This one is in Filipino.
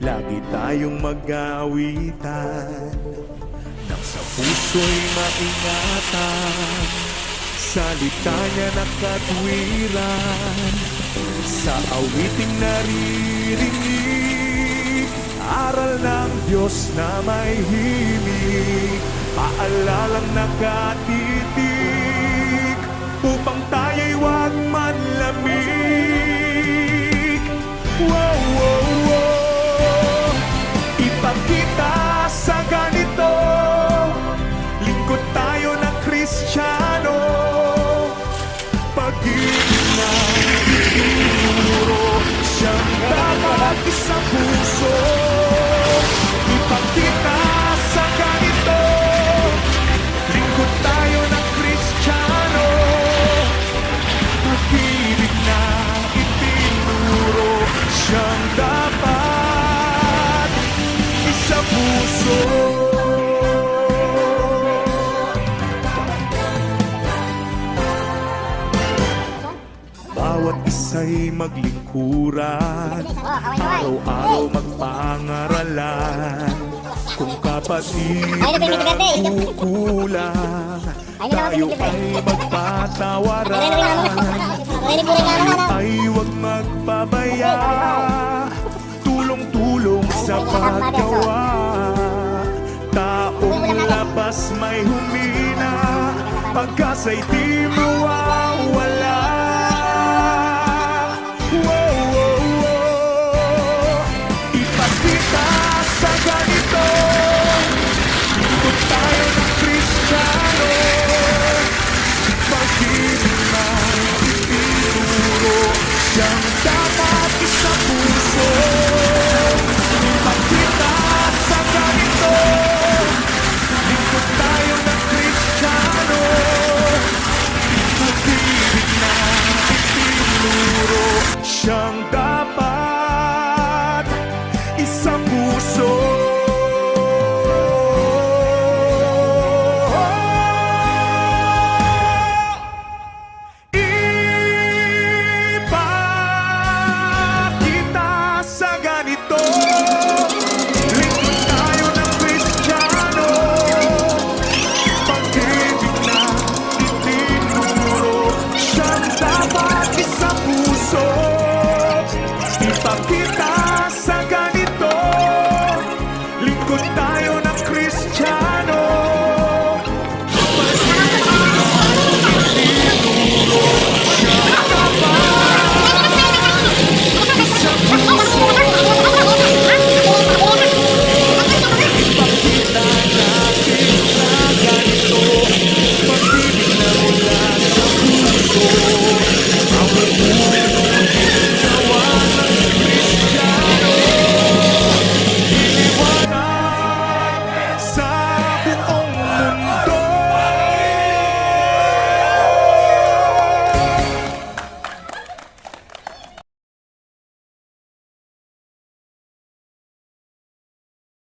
lagi tayong mag-aawitan, nang sa puso'y maingatan, salita niya na katwiran, sa awiting naririnig, aral ng Diyos na may himig, paalalang nakatitig, upang tayo'y huwag manlamig. Wow, wow, wow. Ipakita sa ganito, lingkod tayo ng Kristiyano, pag-ibig na itinuro, siyang dapat isang puso. Ipakita sa ganito, lingkod tayo ng Kristiyano, pag-ibig na itinuro, siyang dapat isang puso. Bawat isa'y maglingkuran, araw-araw magpangaralan. Kung kapatid na kukulang, tayo ay magpatawaran. Tayo ay huwag magpabaya, tulong-tulong sa paggawa. Taong labas may humina, pagkasa'y di mawawala.